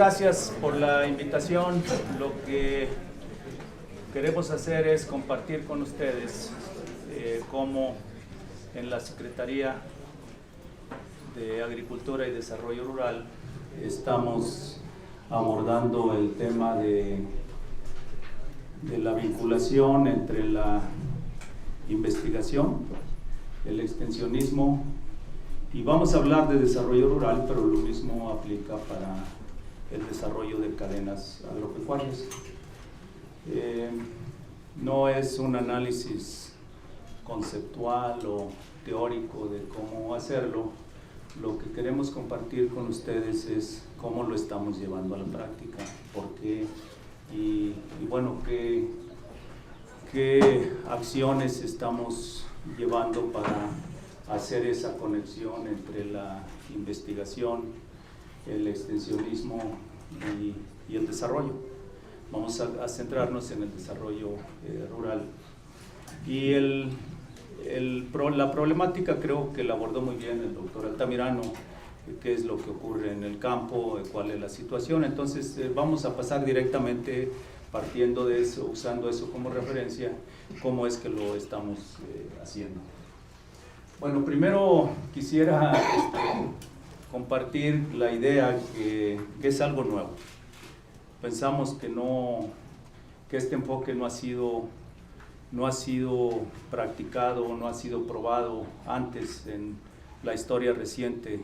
gracias por la invitación. Lo que queremos hacer es compartir con ustedes cómo en la Secretaría de Agricultura y Desarrollo Rural estamos abordando el tema de la vinculación entre la investigación, el extensionismo, y vamos a hablar de desarrollo rural, pero lo mismo aplica para el desarrollo de cadenas agropecuarias. No es un análisis conceptual o teórico de cómo hacerlo. Lo que queremos compartir con ustedes es cómo lo estamos llevando a la práctica, por qué y bueno, qué acciones estamos llevando para hacer esa conexión entre la investigación, el extensionismo y el desarrollo. Vamos a centrarnos en el desarrollo rural. Y la problemática creo que la abordó muy bien el doctor Altamirano, qué es lo que ocurre en el campo, cuál es la situación. Entonces vamos a pasar directamente, partiendo de eso, usando eso como referencia, cómo es que lo estamos haciendo. Bueno, primero quisiera compartir la idea que es algo nuevo. Pensamos que este enfoque no ha sido practicado, no ha sido probado antes en la historia reciente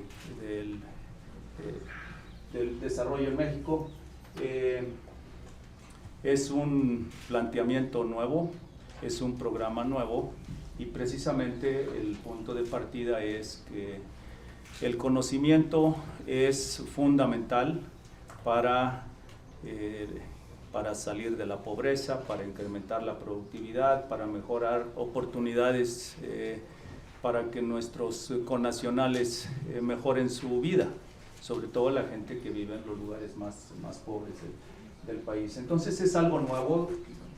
del desarrollo en México. Es un planteamiento nuevo, es un programa nuevo, y precisamente el punto de partida es que el conocimiento es fundamental para salir de la pobreza, para incrementar la productividad, para mejorar oportunidades para que nuestros connacionales mejoren su vida, sobre todo la gente que vive en los lugares más pobres del país. Entonces es algo nuevo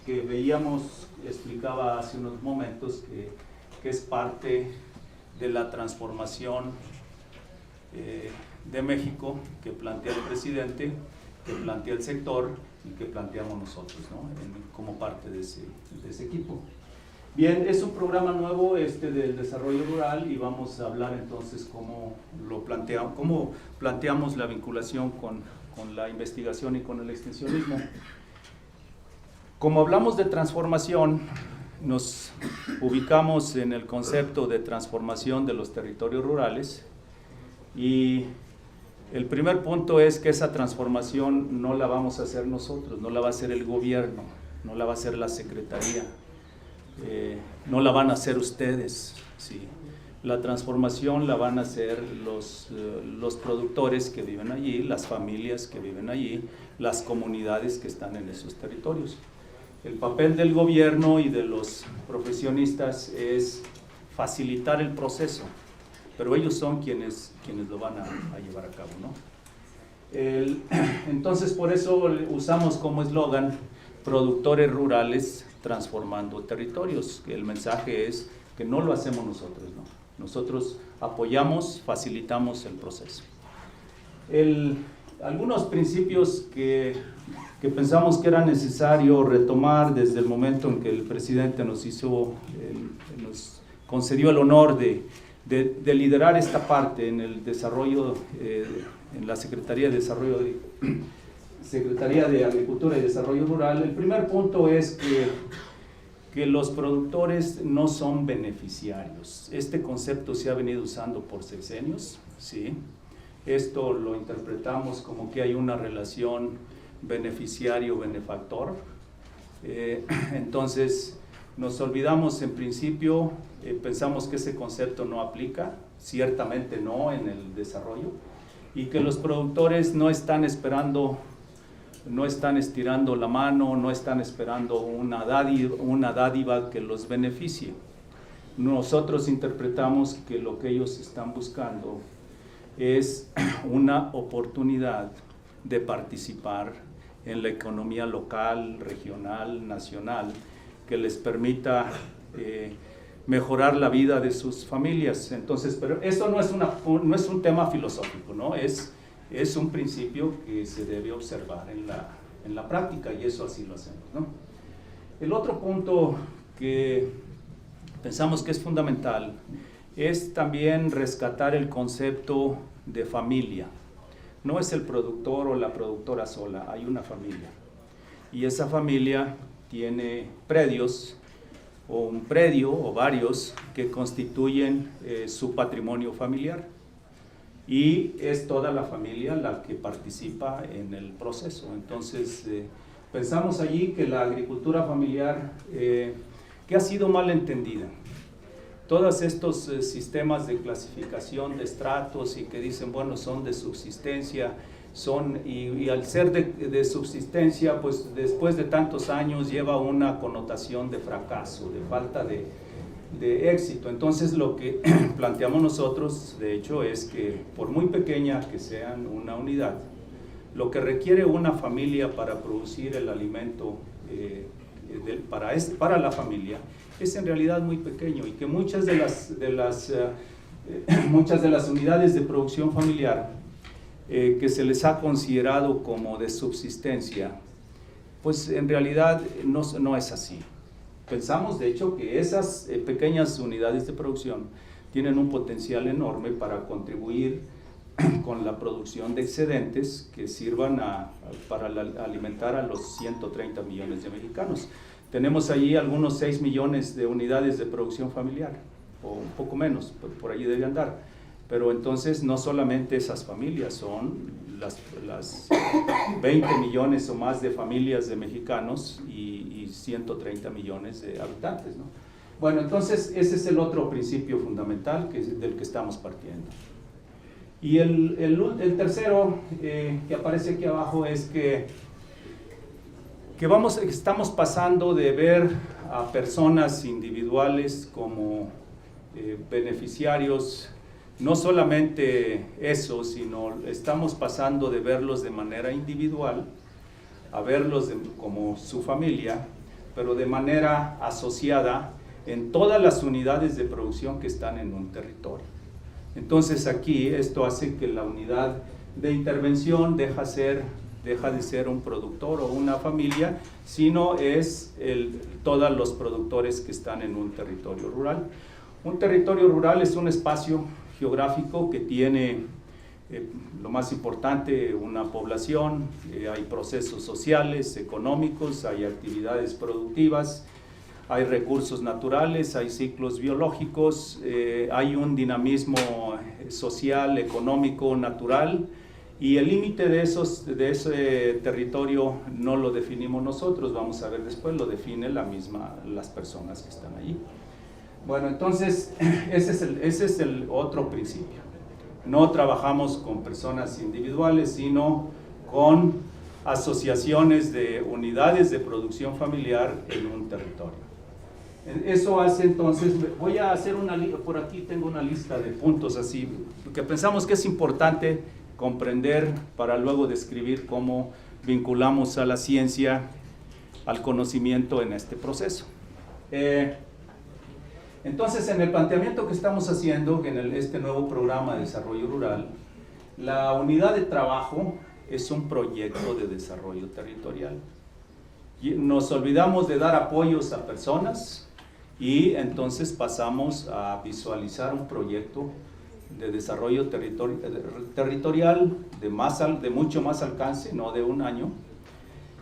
que veíamos, explicaba hace unos momentos, que es parte de la transformación de México que plantea el presidente, que plantea el sector y que planteamos nosotros, ¿no? Como parte de ese equipo. Bien, es un programa nuevo del desarrollo rural, y vamos a hablar entonces cómo planteamos la vinculación con la investigación y con el extensionismo. Como hablamos de transformación, nos ubicamos en el concepto de transformación de los territorios rurales, y el primer punto es que esa transformación no la vamos a hacer nosotros, no la va a hacer el gobierno, no la va a hacer la Secretaría, no la van a hacer ustedes, ¿sí? La transformación la van a hacer los productores que viven allí, las familias que viven allí, las comunidades que están en esos territorios. El papel del gobierno y de los profesionistas es facilitar el proceso, pero ellos son quienes lo van a llevar a cabo, ¿no? Entonces, por eso usamos como eslogan productores rurales transformando territorios. El mensaje es que no lo hacemos nosotros, ¿no? Nosotros apoyamos, facilitamos el proceso. Algunos principios que pensamos que era necesario retomar desde el momento en que el presidente nos concedió el honor de liderar esta parte en el desarrollo, en la Secretaría de Agricultura y Desarrollo Rural. El primer punto es que los productores no son beneficiarios. Este concepto se ha venido usando por sexenios, ¿sí? Esto lo interpretamos como que hay una relación beneficiario-benefactor. Entonces, nos olvidamos en principio, pensamos que ese concepto no aplica, ciertamente no en el desarrollo, y que los productores no están esperando, no están estirando la mano, no están esperando una dádiva que los beneficie. Nosotros interpretamos que lo que ellos están buscando es una oportunidad de participar en la economía local, regional, nacional, que les permita mejorar la vida de sus familias. Entonces, pero esto no es un tema filosófico, ¿no? Es es un principio que se debe observar en la práctica, y eso así lo hacemos, ¿no? El otro punto que pensamos que es fundamental es también rescatar el concepto de familia. No es el productor o la productora sola, hay una familia. Y esa familia tiene predios, o un predio o varios que constituyen su patrimonio familiar. Y es toda la familia la que participa en el proceso. Entonces, pensamos allí que la agricultura familiar, que ha sido mal entendida, todos estos sistemas de clasificación de estratos y que dicen, bueno, son de subsistencia, y al ser de subsistencia, pues después de tantos años lleva una connotación de fracaso, de falta de éxito. Entonces lo que planteamos nosotros, de hecho, es que por muy pequeña que sean una unidad, lo que requiere una familia para producir el alimento para la familia es en realidad muy pequeño, y que muchas de las unidades de producción familiar que se les ha considerado como de subsistencia, pues en realidad no es así. Pensamos de hecho que esas pequeñas unidades de producción tienen un potencial enorme para contribuir con la producción de excedentes que sirvan para alimentar a los 130 millones de mexicanos. Tenemos allí algunos 6 millones de unidades de producción familiar, o un poco menos, por allí debe andar. Pero entonces no solamente esas familias, son las 20 millones o más de familias de mexicanos y 130 millones de habitantes, ¿no? Bueno, entonces ese es el otro principio fundamental del que estamos partiendo. Y el tercero que aparece aquí abajo es que estamos pasando de ver a personas individuales como beneficiarios. No solamente eso, sino estamos pasando de verlos de manera individual a verlos como su familia, pero de manera asociada en todas las unidades de producción que están en un territorio. Entonces aquí esto hace que la unidad de intervención deja de ser un productor o una familia, sino es todos los productores que están en un territorio rural. Un territorio rural es un espacio geográfico que tiene lo más importante, una población, hay procesos sociales, económicos, hay actividades productivas, hay recursos naturales, hay ciclos biológicos, hay un dinamismo social, económico, natural, y el límite de ese territorio no lo definimos nosotros, vamos a ver después, lo define las personas que están allí. Bueno, entonces ese es el otro principio. No trabajamos con personas individuales, sino con asociaciones de unidades de producción familiar en un territorio. Eso hace entonces, voy a hacer por aquí tengo una lista de puntos así, que pensamos que es importante comprender para luego describir cómo vinculamos a la ciencia, al conocimiento en este proceso. Entonces, en el planteamiento que estamos haciendo, en este nuevo programa de desarrollo rural, la unidad de trabajo es un proyecto de desarrollo territorial. Nos olvidamos de dar apoyos a personas y entonces pasamos a visualizar un proyecto de desarrollo territorial de mucho más alcance, no de un año,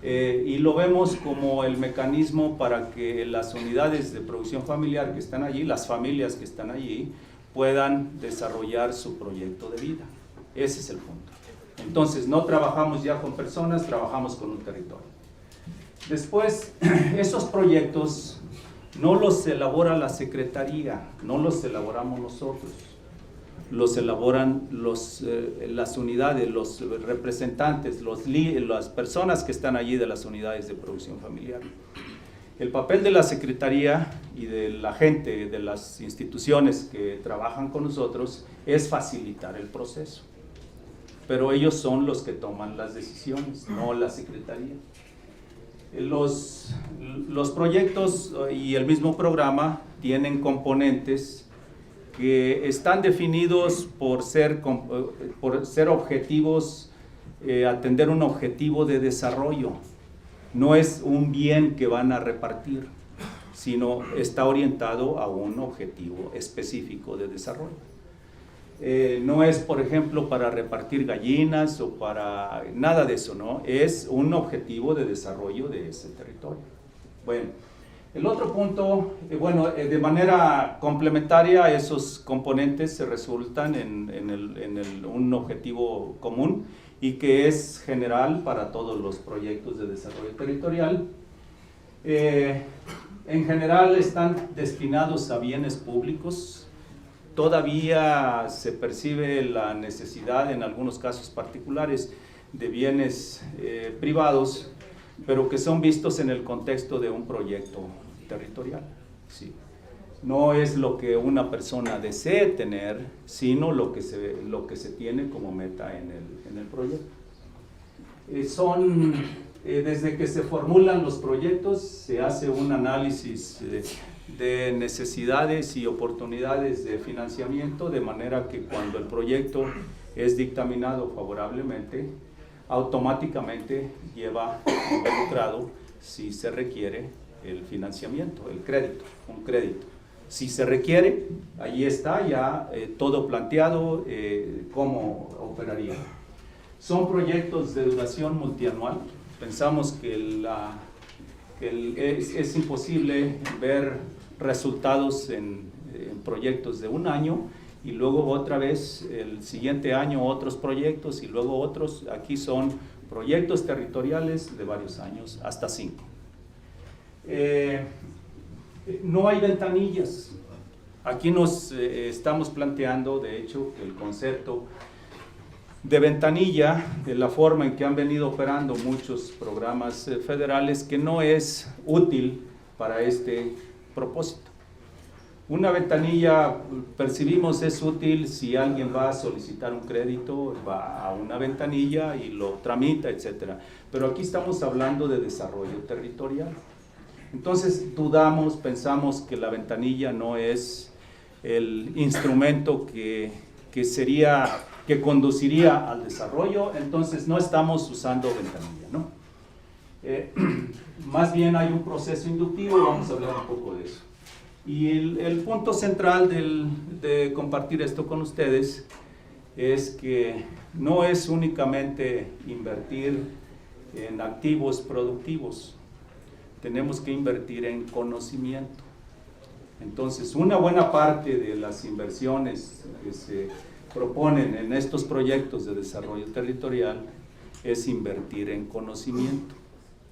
y lo vemos como el mecanismo para que las unidades de producción familiar que están allí, las familias que están allí, puedan desarrollar su proyecto de vida. Ese es el punto. Entonces, no trabajamos ya con personas, trabajamos con un territorio. Después, esos proyectos no los elabora la Secretaría, no los elaboramos nosotros. Los elaboran las unidades, los representantes, las personas que están allí de las unidades de producción familiar. El papel de la Secretaría y de la gente, de las instituciones que trabajan con nosotros, es facilitar el proceso. Pero ellos son los que toman las decisiones, no la Secretaría. Los proyectos y el mismo programa tienen componentes que están definidos por ser objetivos, atender un objetivo de desarrollo. No es un bien que van a repartir, sino está orientado a un objetivo específico de desarrollo. No es, por ejemplo, para repartir gallinas o para nada de eso, ¿no? Es un objetivo de desarrollo de ese territorio. Bueno, el otro punto, de manera complementaria, esos componentes se resultan en un objetivo común y que es general para todos los proyectos de desarrollo territorial. En general están destinados a bienes públicos. Todavía se percibe la necesidad, en algunos casos particulares, de bienes privados, pero que son vistos en el contexto de un proyecto territorial. Sí. No es lo que una persona desee tener, sino lo que se tiene como meta en el proyecto. Desde que se formulan los proyectos, se hace un análisis de necesidades y oportunidades de financiamiento, de manera que cuando el proyecto es dictaminado favorablemente, automáticamente lleva involucrado, si se requiere, el financiamiento, el crédito, un crédito. Si se requiere, ahí está ya todo planteado, cómo operaría. Son proyectos de duración multianual. Pensamos que es imposible ver resultados en proyectos de un año y luego otra vez el siguiente año otros proyectos y luego otros. Aquí son proyectos territoriales de varios años, hasta 5. No hay ventanillas. Aquí nos estamos planteando, de hecho, el concepto de ventanilla, de la forma en que han venido operando muchos programas federales, que no es útil para este propósito. Una ventanilla, percibimos, es útil si alguien va a solicitar un crédito, va a una ventanilla y lo tramita, etc. Pero aquí estamos hablando de desarrollo territorial. Entonces pensamos que la ventanilla no es el instrumento que conduciría al desarrollo, entonces no estamos usando ventanilla, ¿no? Más bien hay un proceso inductivo, vamos a hablar un poco de eso. Y el punto central de compartir esto con ustedes es que no es únicamente invertir en activos productivos, tenemos que invertir en conocimiento. Entonces, una buena parte de las inversiones que se proponen en estos proyectos de desarrollo territorial es invertir en conocimiento,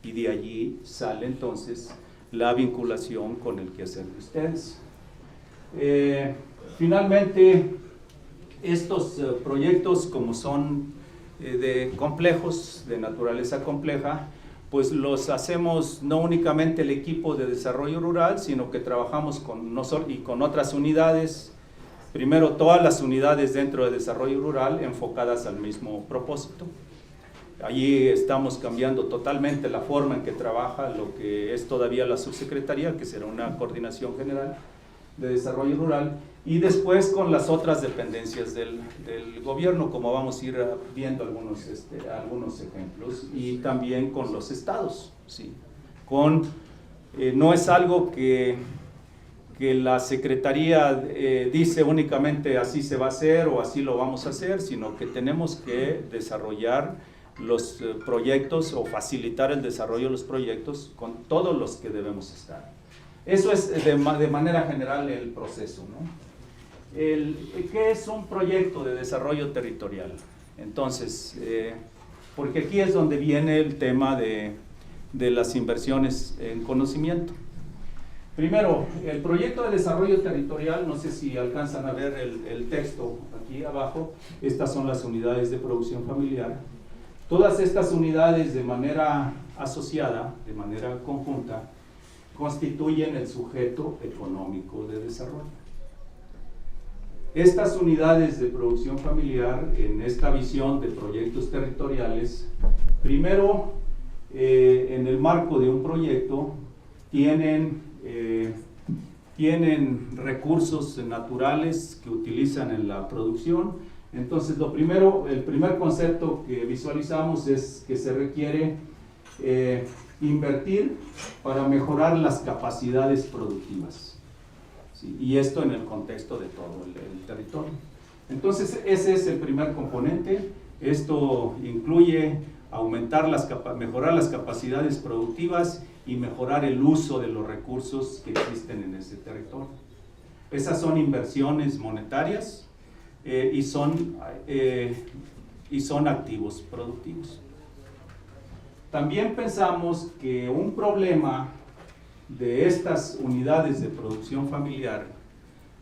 y de allí sale entonces la vinculación con el quehacer de ustedes. Finalmente, estos proyectos, como son complejos, de naturaleza compleja, pues los hacemos no únicamente el equipo de desarrollo rural, sino que trabajamos con otras unidades. Primero, todas las unidades dentro de desarrollo rural enfocadas al mismo propósito. Allí estamos cambiando totalmente la forma en que trabaja lo que es todavía la subsecretaría, que será una coordinación general de desarrollo rural, y después con las otras dependencias del gobierno, como vamos a ir viendo algunos ejemplos, y también con los estados, ¿sí? No es algo que la Secretaría dice únicamente así se va a hacer o así lo vamos a hacer, sino que tenemos que desarrollar los proyectos o facilitar el desarrollo de los proyectos con todos los que debemos estar. Eso es de manera general el proceso, ¿no? ¿Qué es un proyecto de desarrollo territorial? Entonces, porque aquí es donde viene el tema de las inversiones en conocimiento. Primero, el proyecto de desarrollo territorial, no sé si alcanzan a ver el texto aquí abajo, estas son las unidades de producción familiar. Todas estas unidades de manera asociada, de manera conjunta, constituyen el sujeto económico de desarrollo. Estas unidades de producción familiar, en esta visión de proyectos territoriales, primero, en el marco de un proyecto, tienen tienen recursos naturales que utilizan en la producción. Entonces, el primer concepto que visualizamos es que se requiere invertir para mejorar las capacidades productivas, ¿sí? Y esto en el contexto de todo el territorio. Entonces, ese es el primer componente. Esto incluye mejorar las capacidades productivas y mejorar el uso de los recursos que existen en ese territorio. Esas son inversiones monetarias y son activos productivos. También pensamos que un problema de estas unidades de producción familiar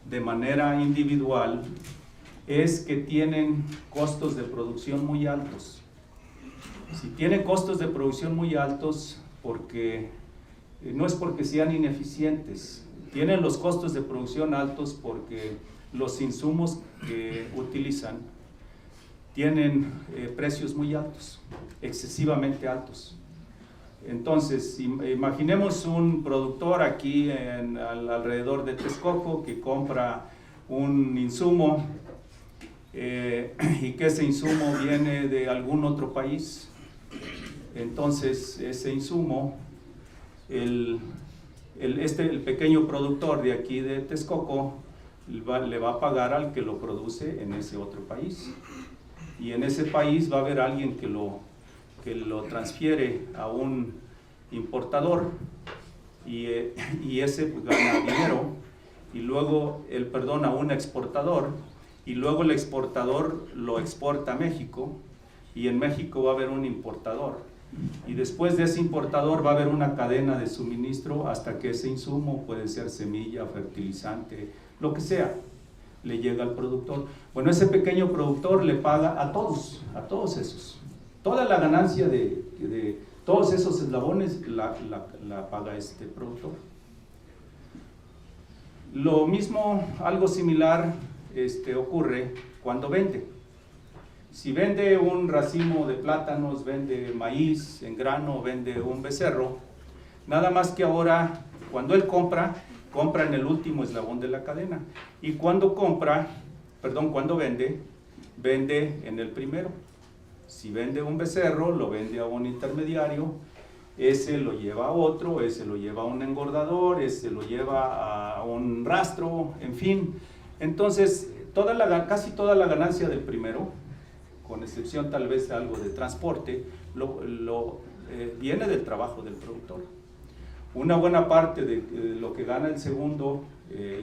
de manera individual es que tienen costos de producción muy altos. Si tienen costos de producción muy altos, no es porque sean ineficientes, tienen los costos de producción altos porque los insumos que utilizan tienen precios muy altos, excesivamente altos. Entonces, imaginemos un productor aquí alrededor de Texcoco que compra un insumo y que ese insumo viene de algún otro país. Entonces, ese insumo, el pequeño productor de aquí de Texcoco le va a pagar al que lo produce en ese otro país. Y en ese país va a haber alguien que lo transfiere a un importador y ese pues gana dinero, y luego a un exportador, y luego el exportador lo exporta a México, y en México va a haber un importador, y después de ese importador va a haber una cadena de suministro hasta que ese insumo, puede ser semilla, fertilizante, lo que sea, le llega al productor. Bueno, ese pequeño productor le paga a todos esos. Toda la ganancia de todos esos eslabones la paga este productor. Lo mismo, algo similar ocurre cuando vende. Si vende un racimo de plátanos, vende maíz en grano, vende un becerro, nada más que ahora, cuando él compra en el último eslabón de la cadena. Y cuando vende en el primero. Si vende un becerro, lo vende a un intermediario, ese lo lleva a otro, ese lo lleva a un engordador, ese lo lleva a un rastro, en fin. Entonces, casi toda la ganancia del primero, con excepción tal vez de algo de transporte, viene del trabajo del productor. Una buena parte de lo que gana el segundo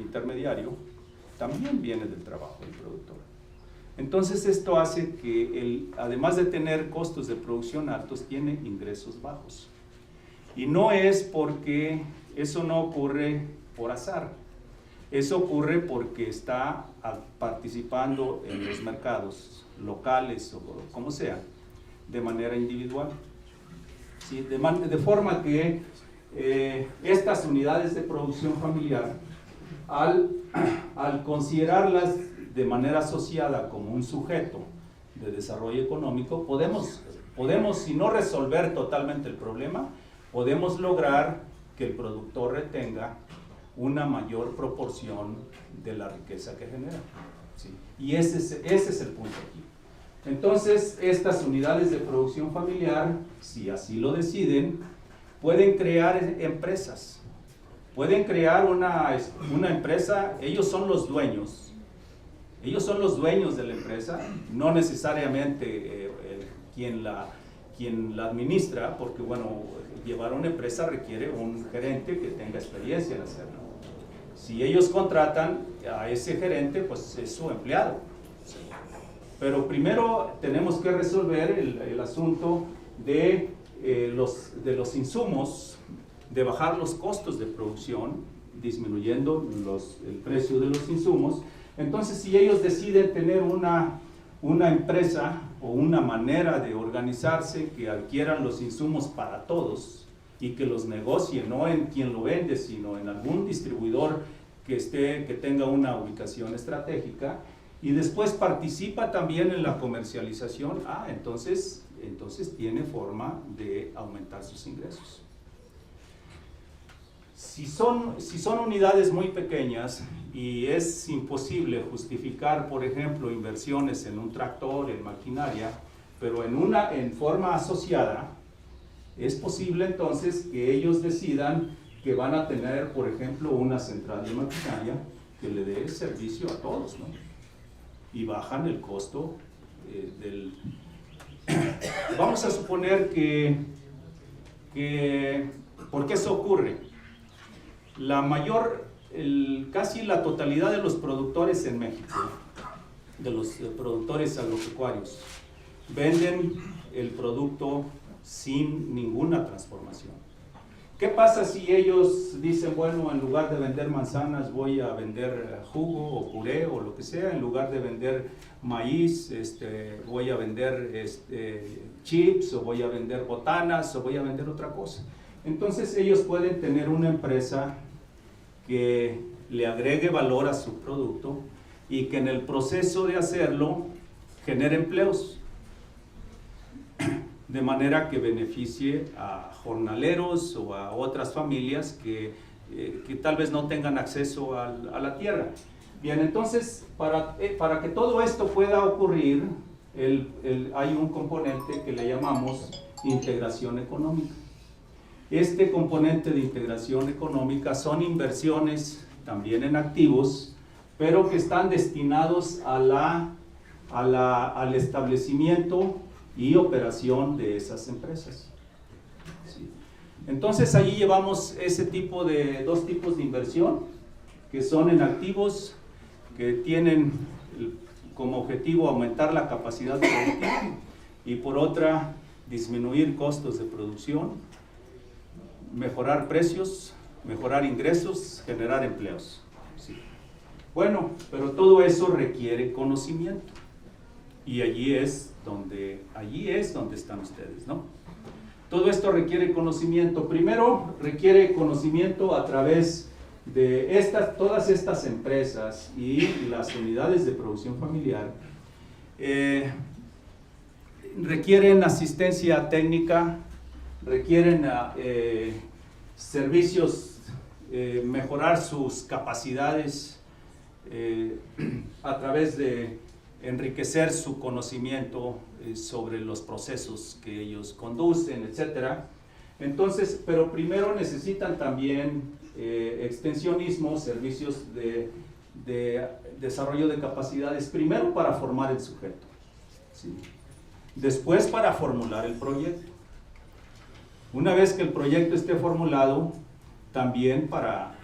intermediario también viene del trabajo del productor. Entonces esto hace que además de tener costos de producción altos, tiene ingresos bajos. Y no es porque eso no ocurre por azar, eso ocurre porque está participando en los mercados locales o como sea, de manera individual. ¿Sí? De forma que estas unidades de producción familiar, al considerarlas de manera asociada como un sujeto de desarrollo económico, podemos, si no resolver totalmente el problema, podemos lograr que el productor retenga una mayor proporción de la riqueza que genera. ¿Sí? Y ese es el punto aquí. Entonces, estas unidades de producción familiar, si así lo deciden, pueden crear empresas. Pueden crear una empresa, ellos son los dueños. Ellos son los dueños de la empresa, no necesariamente quien la administra, porque bueno, llevar una empresa requiere un gerente que tenga experiencia en hacerlo. Si ellos contratan a ese gerente, pues es su empleado. Pero primero tenemos que resolver el asunto de los insumos, de bajar los costos de producción, disminuyendo el precio de los insumos. Entonces, si ellos deciden tener una empresa o una manera de organizarse que adquieran los insumos para todos y que los negocie, no en quien lo vende, sino en algún distribuidor que tenga una ubicación estratégica, y después participa también en la comercialización, entonces tiene forma de aumentar sus ingresos. Si son unidades muy pequeñas y es imposible justificar, por ejemplo, inversiones en un tractor, en maquinaria, pero en forma asociada, es posible entonces que ellos decidan que van a tener, por ejemplo, una central de maquinaria que le dé servicio a todos, ¿no? Y bajan el costo del... Vamos a suponer que ¿por qué eso ocurre? Casi la totalidad de los productores en México, de los productores agropecuarios, venden el producto sin ninguna transformación. ¿Qué pasa si ellos dicen, bueno, en lugar de vender manzanas voy a vender jugo o puré o lo que sea, en lugar de vender maíz, voy a vender chips, o voy a vender botanas, o voy a vender otra cosa? Entonces ellos pueden tener una empresa que le agregue valor a su producto y que en el proceso de hacerlo genere empleos, de manera que beneficie a jornaleros o a otras familias que tal vez no tengan acceso a la tierra. Bien, entonces, para que todo esto pueda ocurrir, hay un componente que le llamamos integración económica. Este componente de integración económica son inversiones también en activos, pero que están destinados al establecimiento y operación de esas empresas. Sí. Entonces allí llevamos dos tipos de inversión, que son en activos que tienen como objetivo aumentar la capacidad productiva y por otra disminuir costos de producción, mejorar precios, mejorar ingresos, generar empleos. Sí. Bueno, pero todo eso requiere conocimiento. Y allí es donde están ustedes, ¿no? Todo esto requiere conocimiento. Primero, requiere conocimiento a través de todas estas empresas y las unidades de producción familiar. Requieren asistencia técnica, requieren servicios, mejorar sus capacidades a través de enriquecer su conocimiento sobre los procesos que ellos conducen, etc. Entonces, pero primero necesitan también extensionismo, servicios de desarrollo de capacidades, primero para formar el sujeto, ¿sí? Después para formular el proyecto. Una vez que el proyecto esté formulado, también para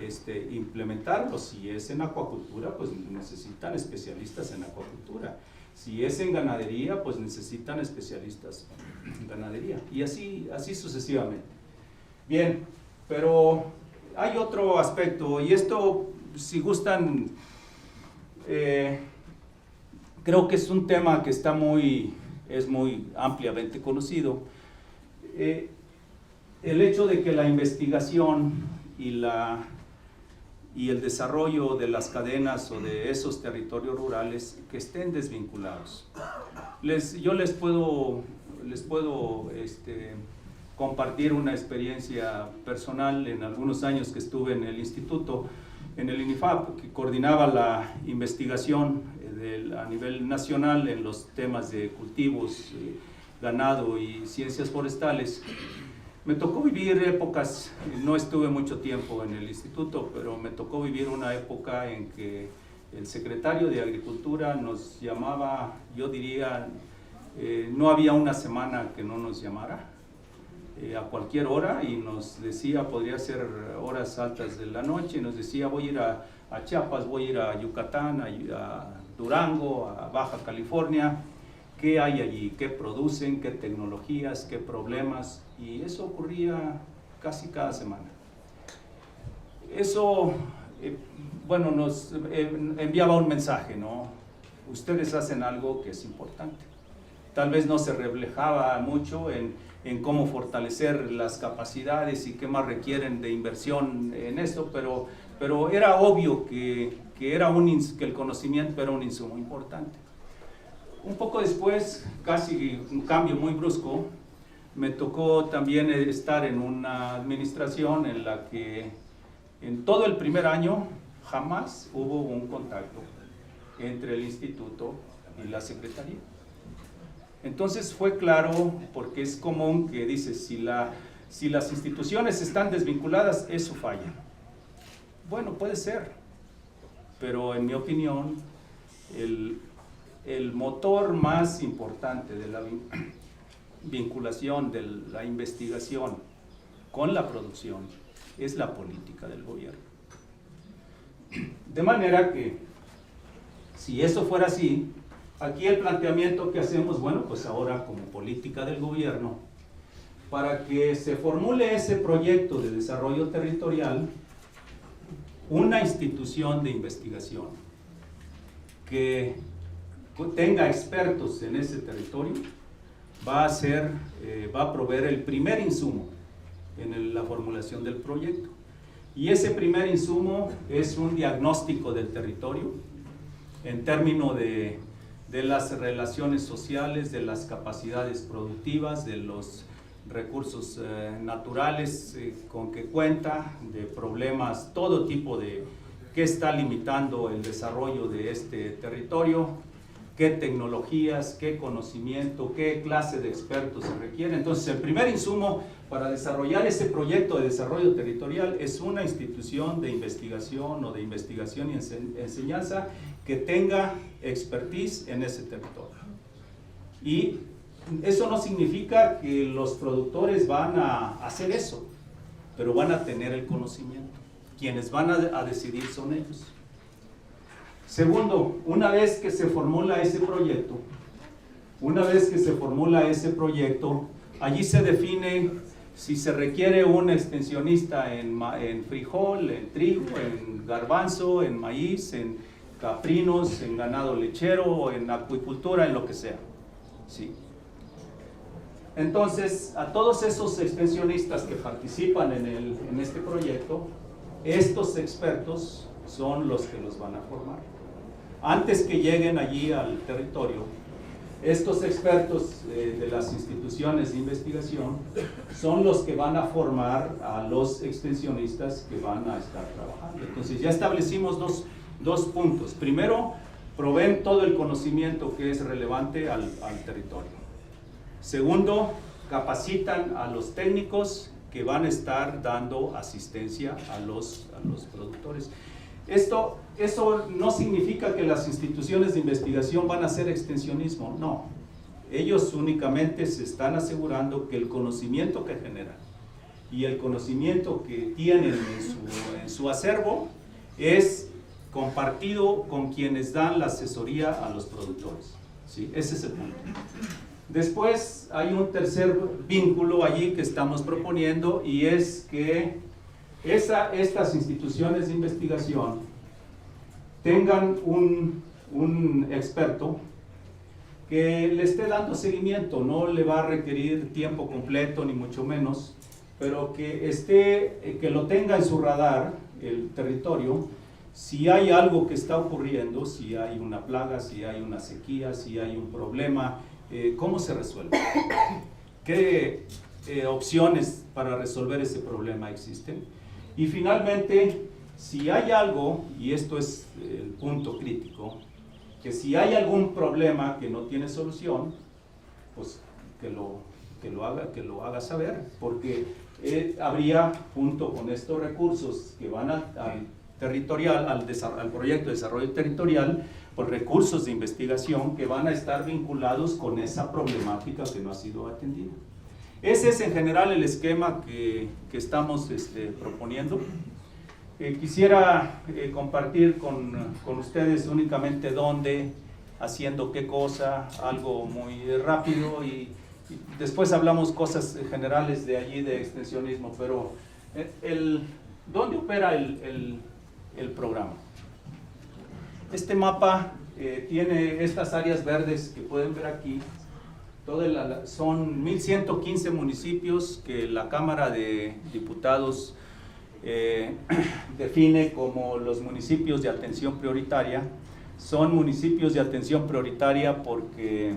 implementarlo. Si es en acuacultura, pues necesitan especialistas en acuacultura. Si es en ganadería, pues necesitan especialistas en ganadería. Y así sucesivamente. Bien, pero hay otro aspecto, y esto, si gustan, creo que es un tema que es muy ampliamente conocido. El hecho de que la investigación y el desarrollo de las cadenas o de esos territorios rurales que estén desvinculados. Yo les puedo compartir una experiencia personal en algunos años que estuve en el instituto, en el INIFAP, que coordinaba la investigación a nivel nacional en los temas de cultivos, ganado y ciencias forestales. Me tocó vivir épocas, no estuve mucho tiempo en el instituto, pero me tocó vivir una época en que el secretario de Agricultura nos llamaba, yo diría, no había una semana que no nos llamara, a cualquier hora, y nos decía, podría ser horas altas de la noche, y nos decía, voy a ir a Chiapas, voy a ir a Yucatán, a Durango, a Baja California. ¿Qué hay allí? ¿Qué producen? ¿Qué tecnologías? ¿Qué problemas? Y eso ocurría casi cada semana. Eso, bueno, nos enviaba un mensaje, ¿no? Ustedes hacen algo que es importante. Tal vez no se reflejaba mucho en cómo fortalecer las capacidades y qué más requieren de inversión en eso, pero era obvio que el conocimiento era un insumo importante. Un poco después, casi un cambio muy brusco, me tocó también estar en una administración en la que en todo el primer año jamás hubo un contacto entre el instituto y la secretaría. Entonces fue claro, porque es común que dice, si las instituciones están desvinculadas, eso falla. Bueno, puede ser, pero en mi opinión, el motor más importante de la vinculación de la investigación con la producción es la política del gobierno. De manera que, si eso fuera así, aquí el planteamiento que hacemos, bueno, pues ahora como política del gobierno, para que se formule ese proyecto de desarrollo territorial, una institución de investigación que tenga expertos en ese territorio va a proveer el primer insumo en la formulación del proyecto. Y ese primer insumo es un diagnóstico del territorio en términos de las relaciones sociales, de las capacidades productivas, de los recursos naturales con que cuenta, de problemas, todo tipo de qué está limitando el desarrollo de este territorio, qué tecnologías, qué conocimiento, qué clase de expertos se requiere. Entonces, el primer insumo para desarrollar ese proyecto de desarrollo territorial es una institución de investigación o de investigación y enseñanza que tenga expertise en ese territorio. Y eso no significa que los productores van a hacer eso, pero van a tener el conocimiento. Quienes van a decidir son ellos. Segundo, una vez que se formula ese proyecto, allí se define si se requiere un extensionista en frijol, en trigo, en garbanzo, en maíz, en caprinos, en ganado lechero, en acuicultura, en lo que sea. ¿Sí? Entonces, a todos esos extensionistas que participan en este proyecto, estos expertos son los que los van a formar. Antes que lleguen allí al territorio, estos expertos de las instituciones de investigación son los que van a formar a los extensionistas que van a estar trabajando. Entonces ya establecimos dos puntos. Primero, proveen todo el conocimiento que es relevante al territorio. Segundo, capacitan a los técnicos que van a estar dando asistencia a los productores. Eso no significa que las instituciones de investigación van a hacer extensionismo, no. Ellos únicamente se están asegurando que el conocimiento que generan y el conocimiento que tienen en su acervo es compartido con quienes dan la asesoría a los productores. ¿Sí? Ese es el punto. Después hay un tercer vínculo allí que estamos proponiendo, y es que estas instituciones de investigación tengan un experto que le esté dando seguimiento. No le va a requerir tiempo completo ni mucho menos, pero que lo tenga en su radar el territorio. Si hay algo que está ocurriendo, si hay una plaga, si hay una sequía, si hay un problema, ¿cómo se resuelve? ¿Qué opciones para resolver ese problema existen? Y finalmente, si hay algo, y esto es el punto crítico, que si hay algún problema que no tiene solución, pues que lo haga saber, porque habría, junto con estos recursos que van al territorial, al proyecto de desarrollo territorial, pues recursos de investigación que van a estar vinculados con esa problemática que no ha sido atendida. Ese es en general el esquema que estamos proponiendo. Quisiera compartir con ustedes únicamente dónde, haciendo qué cosa, algo muy rápido, y después hablamos cosas generales de allí de extensionismo, pero ¿dónde opera el programa? Este mapa tiene estas áreas verdes que pueden ver aquí. Son 1.115 municipios que la Cámara de Diputados define como los municipios de atención prioritaria. Son municipios de atención prioritaria porque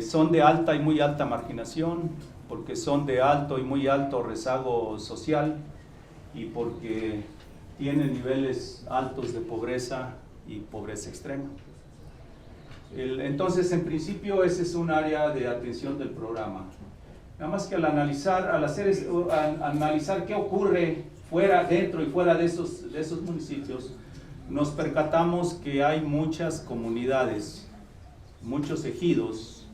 son de alta y muy alta marginación, porque son de alto y muy alto rezago social, y porque tiene niveles altos de pobreza y pobreza extrema. Entonces, en principio, ese es un área de atención del programa. Nada más que al analizar qué ocurre dentro y fuera de esos municipios, nos percatamos que hay muchas comunidades, muchos ejidos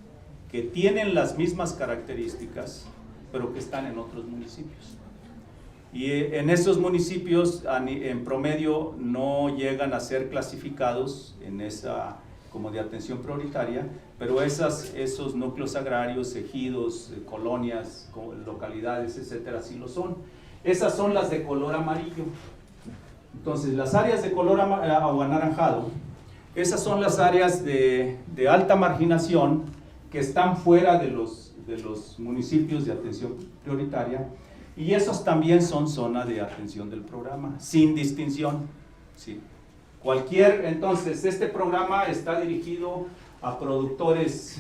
que tienen las mismas características, pero que están en otros municipios. Y en esos municipios, en promedio, no llegan a ser clasificados como de atención prioritaria, pero esos núcleos agrarios, ejidos, colonias, localidades, etcétera, sí lo son. Esas son las de color amarillo. Entonces, las áreas de color o anaranjado, esas son las áreas de alta marginación que están fuera de los municipios de atención prioritaria, y esos también son zona de atención del programa, sin distinción. ¿Sí? Entonces, este programa está dirigido a productores,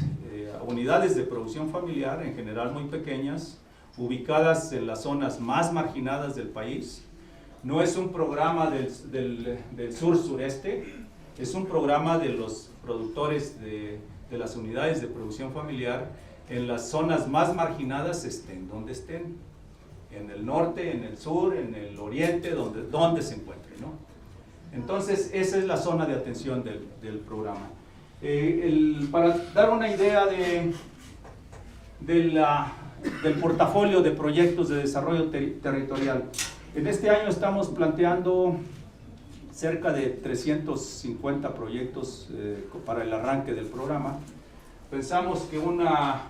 a unidades de producción familiar, en general muy pequeñas, ubicadas en las zonas más marginadas del país. No es un programa del sur-sureste, es un programa de los productores de las unidades de producción familiar en las zonas más marginadas, estén donde estén, en el norte, en el sur, en el oriente, donde se encuentren, ¿no? Entonces, esa es la zona de atención del programa. Para dar una idea del portafolio de proyectos de desarrollo territorial, en este año estamos planteando cerca de 350 proyectos para el arranque del programa. Pensamos que una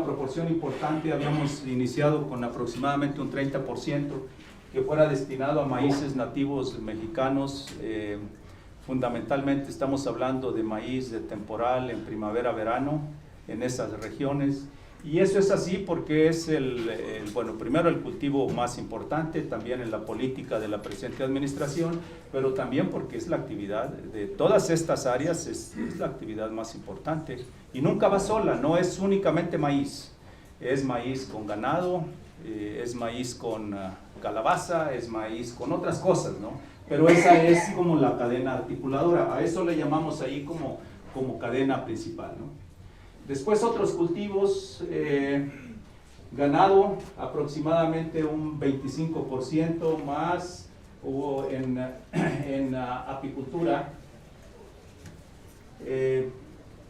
proporción importante, habíamos iniciado con aproximadamente un 30%, que fuera destinado a maíces nativos mexicanos. Fundamentalmente estamos hablando de maíz de temporal en primavera-verano en esas regiones. Y eso es así porque es primero el cultivo más importante, también en la política de la presente administración, pero también porque es la actividad de todas estas áreas, es la actividad más importante. Y nunca va sola, no es únicamente maíz, es maíz con ganado, es maíz con calabaza, es maíz con otras cosas, ¿no? Pero esa es como la cadena articuladora, a eso le llamamos ahí como cadena principal, ¿no? Después otros cultivos, ganado aproximadamente un 25% más, hubo en apicultura.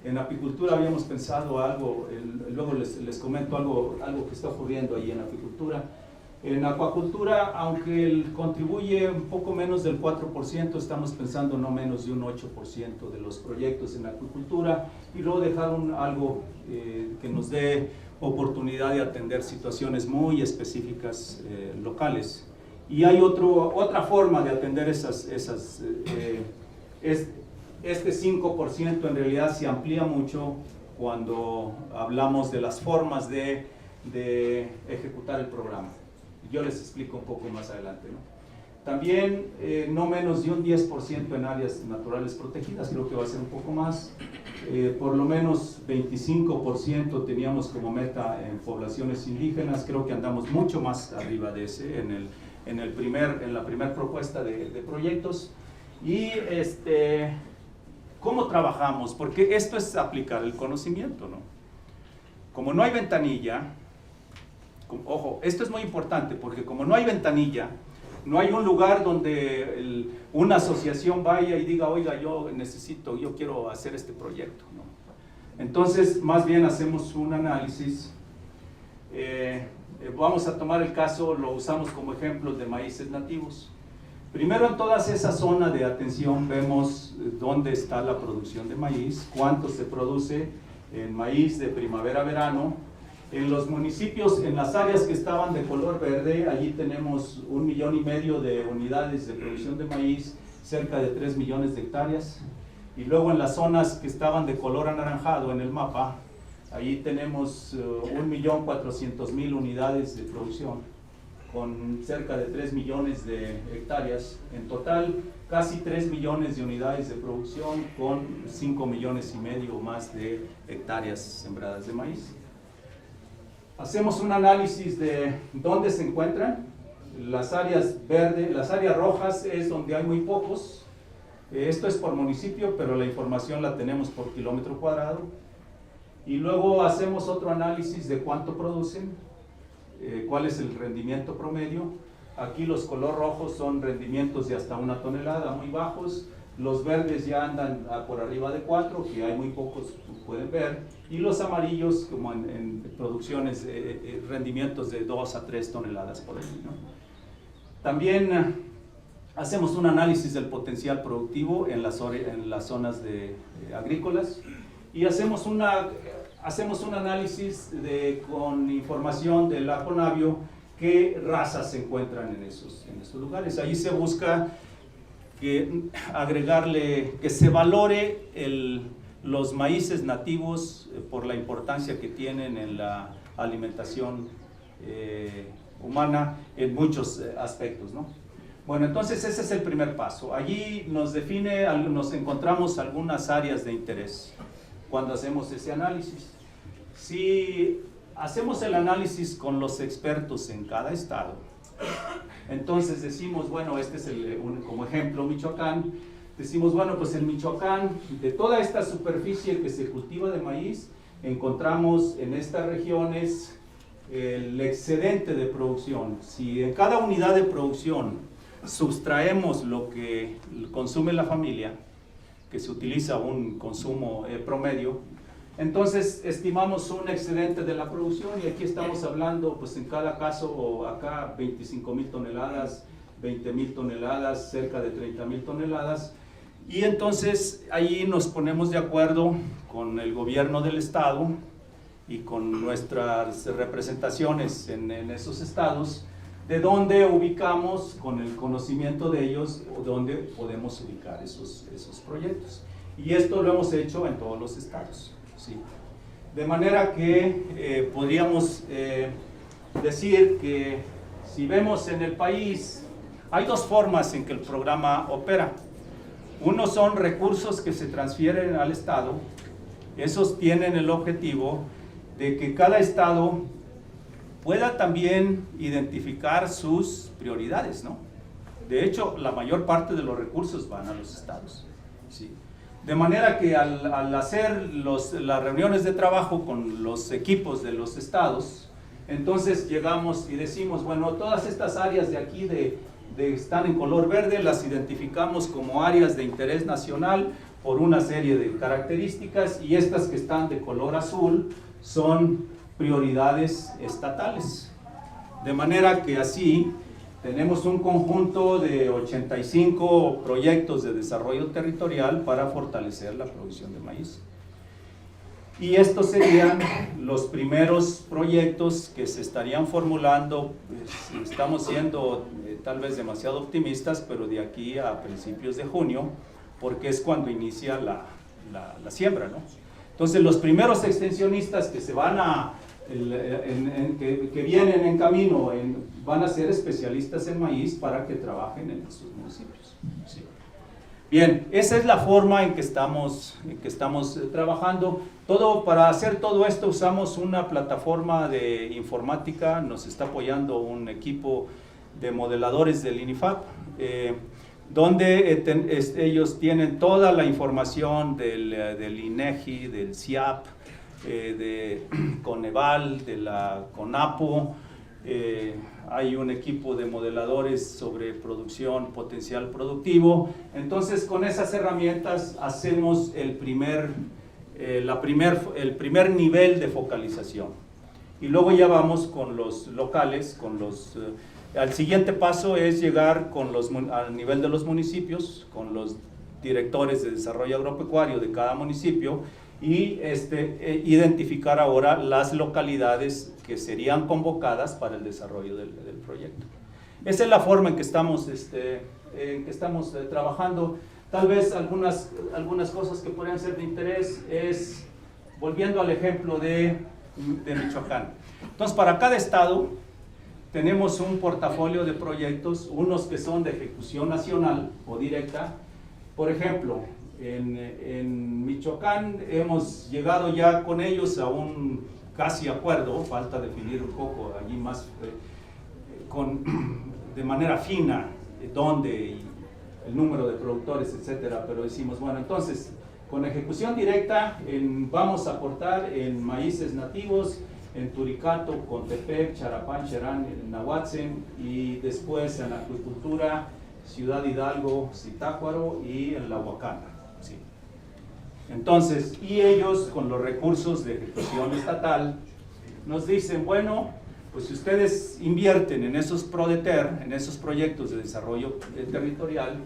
En apicultura habíamos pensado algo, luego les comento algo que está ocurriendo ahí en apicultura. En acuacultura, aunque contribuye un poco menos del 4%, estamos pensando no menos de un 8% de los proyectos en acuicultura, y luego dejar algo que nos dé oportunidad de atender situaciones muy específicas locales. Y hay otra forma de atender este 5% en realidad se amplía mucho cuando hablamos de las formas de ejecutar el programa. Yo les explico un poco más adelante, ¿no? También no menos de un 10% en áreas naturales protegidas, creo que va a ser un poco más. Por lo menos 25% teníamos como meta en poblaciones indígenas, creo que andamos mucho más arriba de ese en la primera propuesta de proyectos. Y ¿cómo trabajamos? Porque esto es aplicar el conocimiento, ¿no? Como no hay ventanilla, ojo, esto es muy importante porque como no hay ventanilla, no hay un lugar donde una asociación vaya y diga, oiga, yo quiero hacer este proyecto, ¿no? Entonces, más bien hacemos un análisis. Vamos a tomar el caso, lo usamos como ejemplo de maíces nativos. Primero, en toda esa zona de atención vemos dónde está la producción de maíz, cuánto se produce en maíz de primavera-verano. En los municipios, en las áreas que estaban de color verde, allí tenemos 1,5 millones de unidades de producción de maíz, cerca de 3 millones de hectáreas. Y luego en las zonas que estaban de color anaranjado en el mapa, allí tenemos 1,400,000 unidades de producción, con cerca de 3 millones de hectáreas. En total, casi 3 millones de unidades de producción, con 5,5 millones o más de hectáreas sembradas de maíz. Hacemos un análisis de dónde se encuentran las áreas verdes, las áreas rojas es donde hay muy pocos. Esto es por municipio, pero la información la tenemos por kilómetro cuadrado. Y luego hacemos otro análisis de cuánto producen, cuál es el rendimiento promedio. Aquí los color rojos son rendimientos de hasta 1 tonelada, muy bajos. Los verdes ya andan por arriba de 4, que hay muy pocos, pueden ver. Y los amarillos, como en producciones, rendimientos de 2 a 3 toneladas por ahí, ¿no? También hacemos un análisis del potencial productivo en las zonas agrícolas y hacemos un análisis con información de la Conavio qué razas se encuentran en esos lugares. Ahí se busca que se valore los maíces nativos por la importancia que tienen en la alimentación humana en muchos aspectos, ¿no? Bueno, entonces ese es el primer paso. Allí nos encontramos algunas áreas de interés cuando hacemos ese análisis. Si hacemos el análisis con los expertos en cada estado, entonces decimos, bueno, este es como ejemplo Michoacán, decimos, bueno, pues en Michoacán, de toda esta superficie que se cultiva de maíz, encontramos en estas regiones el excedente de producción. Si en cada unidad de producción sustraemos lo que consume la familia, que se utiliza un consumo promedio, entonces estimamos un excedente de la producción y aquí estamos hablando, pues en cada caso, acá 25,000 toneladas, 20,000 toneladas, cerca de 30,000 toneladas, y entonces ahí nos ponemos de acuerdo con el gobierno del estado y con nuestras representaciones en esos estados, de dónde ubicamos, con el conocimiento de ellos, o dónde podemos ubicar esos proyectos. Y esto lo hemos hecho en todos los estados, ¿sí? De manera que podríamos decir que si vemos en el país, hay dos formas en que el programa opera. Uno son recursos que se transfieren al estado. Esos tienen el objetivo de que cada estado pueda también identificar sus prioridades, ¿no? De hecho, la mayor parte de los recursos van a los estados, ¿sí? De manera que al hacer las reuniones de trabajo con los equipos de los estados, entonces llegamos y decimos, bueno, todas estas áreas de aquí están en color verde, las identificamos como áreas de interés nacional por una serie de características, y estas que están de color azul son prioridades estatales. De manera que así tenemos un conjunto de 85 proyectos de desarrollo territorial para fortalecer la producción de maíz. Y estos serían los primeros proyectos que se estarían formulando, pues, estamos siendo tal vez demasiado optimistas, pero de aquí a principios de junio, porque es cuando inicia la siembra, ¿no? Entonces los primeros extensionistas que se van que vienen en camino van a ser especialistas en maíz para que trabajen en estos municipios, ¿sí? Bien, esa es la forma en que estamos trabajando. Para hacer todo esto usamos una plataforma de informática, nos está apoyando un equipo de modeladores del INIFAP, donde ellos tienen toda la información del INEGI, del CIAP, de Coneval, de la CONAPO. Hay un equipo de modeladores sobre producción, potencial productivo. Entonces, con esas herramientas hacemos el primer nivel de focalización. Y luego ya vamos con los locales, al siguiente paso es llegar al nivel de los municipios, con los directores de desarrollo agropecuario de cada municipio, y identificar ahora las localidades que serían convocadas para el desarrollo del proyecto. Esa es la forma en que estamos trabajando. Tal vez algunas cosas que podrían ser de interés es, volviendo al ejemplo de Michoacán. Entonces, para cada estado tenemos un portafolio de proyectos, unos que son de ejecución nacional o directa. Por ejemplo, en Michoacán hemos llegado ya con ellos a un casi acuerdo, falta definir un poco allí más, de manera fina dónde y el número de productores, etcétera, pero decimos, bueno, entonces, con ejecución directa vamos a aportar en maíces nativos, en Turicato, Contepec, Charapán, Cherán, Nahuatzen, y después en acuicultura, Ciudad Hidalgo, Zitácuaro y en La Huacana. ¿Sí? Entonces, y ellos con los recursos de ejecución estatal nos dicen, bueno, pues si ustedes invierten en esos PRODETER, en esos proyectos de desarrollo territorial,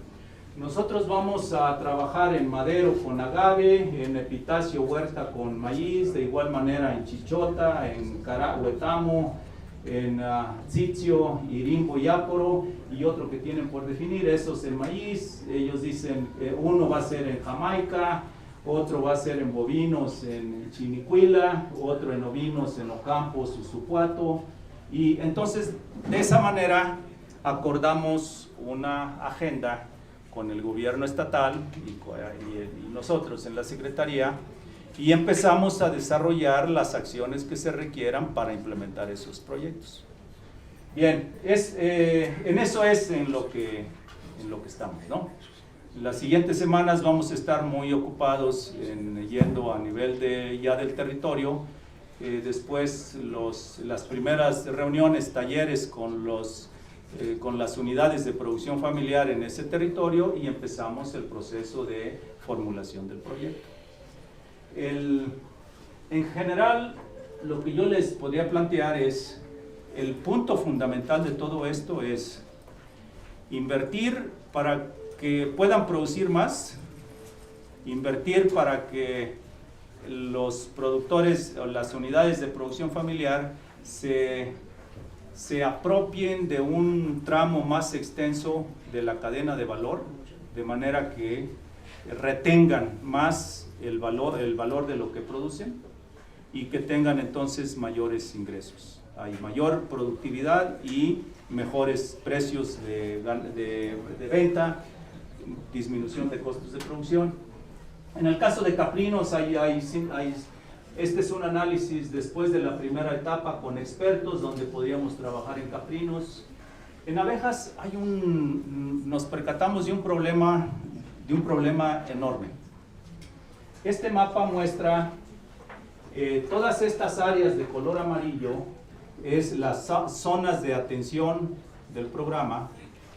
nosotros vamos a trabajar en Madero con agave, en Epitacio Huerta con maíz, de igual manera en Chichota, en Huetamo, en Tzitio, Irimbo y Áporo, y otro que tienen por definir, esos en maíz. Ellos dicen, uno va a ser en Jamaica, otro va a ser en bovinos en Chinicuila, otro en ovinos en Ocampo, Susupuato, y entonces de esa manera acordamos una agenda con el gobierno estatal y nosotros en la Secretaría, y empezamos a desarrollar las acciones que se requieran para implementar esos proyectos. Bien, en eso es en lo que estamos, ¿no? En las siguientes semanas vamos a estar muy ocupados yendo a nivel ya del territorio. Después las primeras reuniones, talleres con las unidades de producción familiar en ese territorio, y empezamos el proceso de formulación del proyecto. En general, lo que yo les podría plantear es, el punto fundamental de todo esto es invertir para que puedan producir más, invertir para que los productores o las unidades de producción familiar se apropien de un tramo más extenso de la cadena de valor, de manera que retengan más el valor de lo que producen y que tengan entonces mayores ingresos. Hay mayor productividad y mejores precios de venta, disminución de costos de producción. En el caso de caprinos, este es un análisis después de la primera etapa con expertos, donde podríamos trabajar en caprinos. En abejas nos percatamos de un problema enorme. Este mapa muestra todas estas áreas de color amarillo, es las zonas de atención del programa,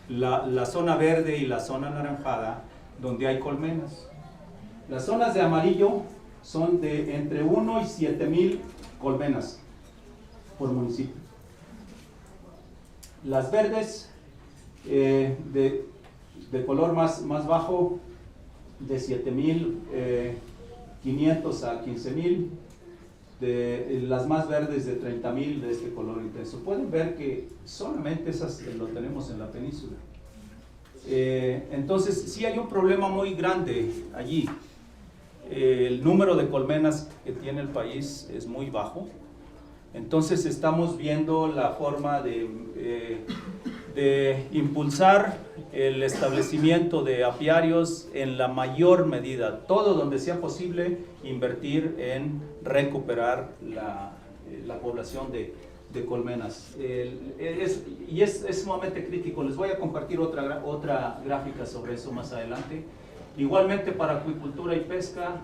la zona verde y la zona anaranjada, donde hay colmenas. Las zonas de amarillo son de entre 1 y 7,000 colmenas por municipio. Las verdes, de color más bajo, de 7,500 a 15,000, las más verdes de 30,000 de este color intenso. Pueden ver que solamente esas lo tenemos en la península. Entonces sí hay un problema muy grande allí. El número de colmenas que tiene el país es muy bajo. Entonces estamos viendo la forma de impulsar el establecimiento de apiarios en la mayor medida, todo donde sea posible, invertir en recuperar la población de colmenas. Y es sumamente crítico. Les voy a compartir otra gráfica sobre eso más adelante. Igualmente para acuicultura y pesca,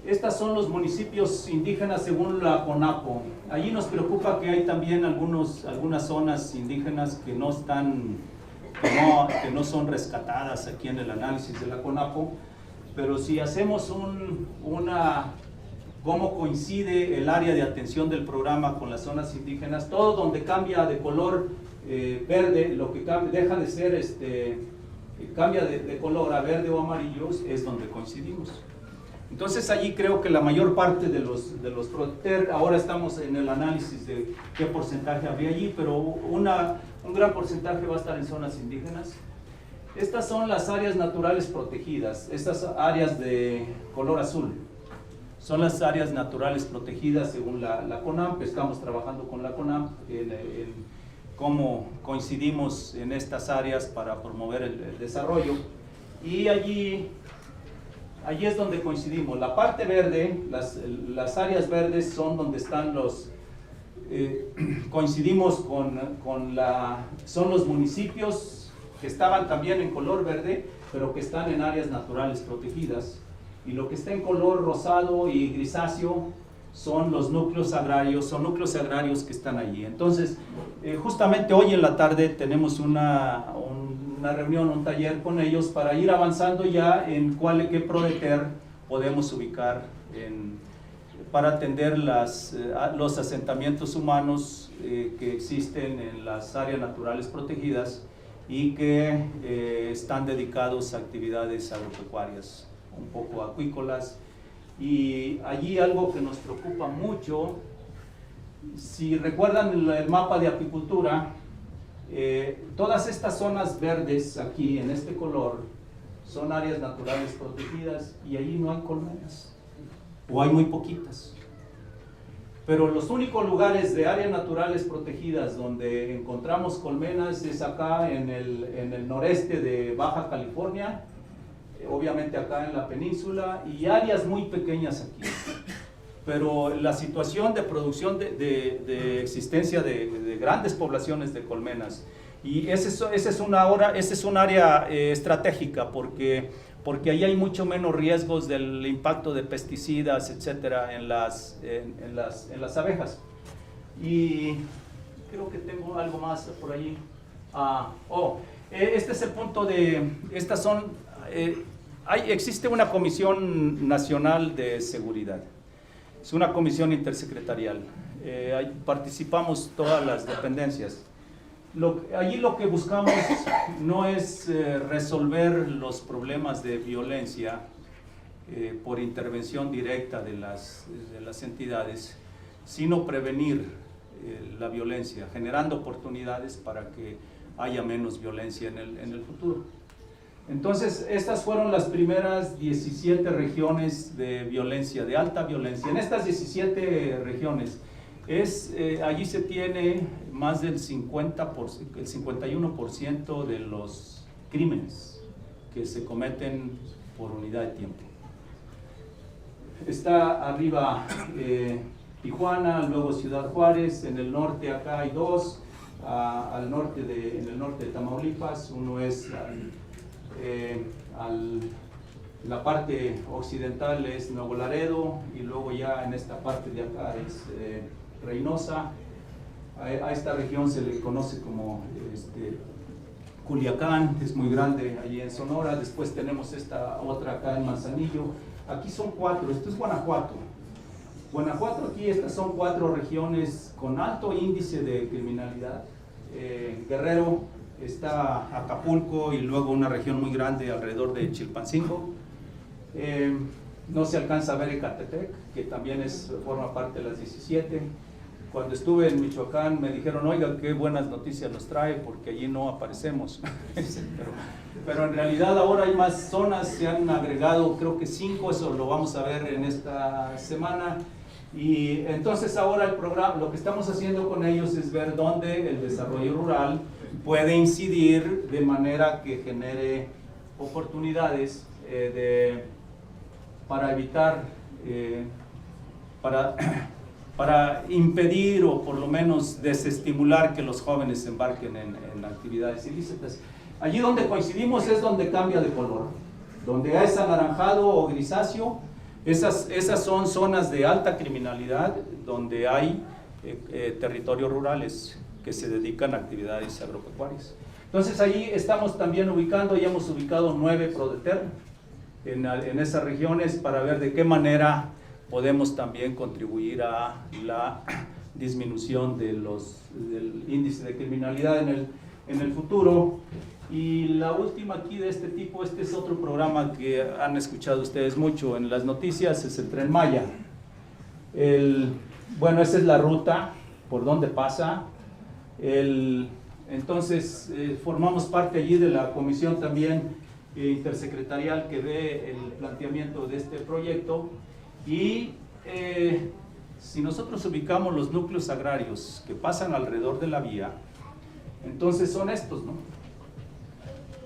estos son los municipios indígenas según la CONAPO. Allí nos preocupa que hay también algunas zonas indígenas que no son rescatadas aquí en el análisis de la CONAPO, pero si hacemos cómo coincide el área de atención del programa con las zonas indígenas, todo donde cambia de color verde, lo que deja de ser cambia de color a verde o amarillo, es donde coincidimos. Entonces allí creo que la mayor parte de los PRODETER, ahora estamos en el análisis de qué porcentaje habría allí, pero un gran porcentaje va a estar en zonas indígenas. Estas son las áreas naturales protegidas, estas áreas de color azul son las áreas naturales protegidas según la CONAMP. Estamos trabajando con la CONAMP en cómo coincidimos en estas áreas para promover el desarrollo, y allí es donde coincidimos. La parte verde, las áreas verdes son donde están coincidimos son los municipios que estaban también en color verde, pero que están en áreas naturales protegidas, y lo que está en color rosado y grisáceo son los núcleos agrarios que están allí. Entonces, justamente hoy en la tarde tenemos una reunión, un taller con ellos para ir avanzando ya en qué PRODETER podemos ubicar para atender los asentamientos humanos que existen en las áreas naturales protegidas y que están dedicados a actividades agropecuarias, un poco acuícolas. Y allí algo que nos preocupa mucho, si recuerdan el mapa de apicultura, todas estas zonas verdes aquí en este color son áreas naturales protegidas y allí no hay colmenas, o hay muy poquitas. Pero los únicos lugares de áreas naturales protegidas donde encontramos colmenas es acá en el noreste de Baja California, obviamente acá en la península, y áreas muy pequeñas aquí. Pero la situación de producción de existencia de grandes poblaciones de colmenas, y esa es un área estratégica, porque ahí hay mucho menos riesgos del impacto de pesticidas, etcétera, en las abejas. Y creo que tengo algo más por allí. Este es el punto existe una Comisión Nacional de Seguridad. Es una comisión intersecretarial. Participamos todas las dependencias. Allí lo que buscamos no es resolver los problemas de violencia por intervención directa de las entidades, sino prevenir la violencia, generando oportunidades para que haya menos violencia en el futuro. Entonces, estas fueron las primeras 17 regiones de violencia, de alta violencia. En estas 17 regiones, allí se tiene más del 51% de los crímenes que se cometen por unidad de tiempo. Está arriba Tijuana, luego Ciudad Juárez, en el norte acá hay dos, en el norte de Tamaulipas, uno es la parte occidental es Nuevo Laredo, y luego ya en esta parte de acá es Reynosa. A esta región se le conoce como Culiacán, es muy grande allí en Sonora. Después tenemos esta otra acá en Manzanillo. Aquí son 4, esto es Guanajuato. Aquí estas son 4 regiones con alto índice de criminalidad. Guerrero, está Acapulco, y luego una región muy grande alrededor de Chilpancingo. No se alcanza a ver Ecatepec, que también forma parte de las 17. Cuando estuve en Michoacán me dijeron, oiga, qué buenas noticias nos trae, porque allí no aparecemos. pero en realidad ahora hay más zonas, se han agregado creo que 5, eso lo vamos a ver en esta semana. Y entonces ahora el programa, lo que estamos haciendo con ellos es ver dónde el desarrollo rural puede incidir de manera que genere oportunidades para evitar, para impedir o por lo menos desestimular que los jóvenes se embarquen en actividades ilícitas. Allí donde coincidimos es donde cambia de color, donde es anaranjado o grisáceo. Esas son zonas de alta criminalidad donde hay territorios rurales que se dedican a actividades agropecuarias. Entonces allí estamos también ubicando, ya hemos ubicado 9 PRODETER en esas regiones para ver de qué manera podemos también contribuir a la disminución del índice de criminalidad en el futuro. Y la última aquí de este tipo, este es otro programa que han escuchado ustedes mucho en las noticias, es el Tren Maya. Bueno, esa es la ruta por donde pasa. Entonces, formamos parte allí de la comisión también intersecretarial que ve el planteamiento de este proyecto. Y si nosotros ubicamos los núcleos agrarios que pasan alrededor de la vía, entonces son estos, ¿no?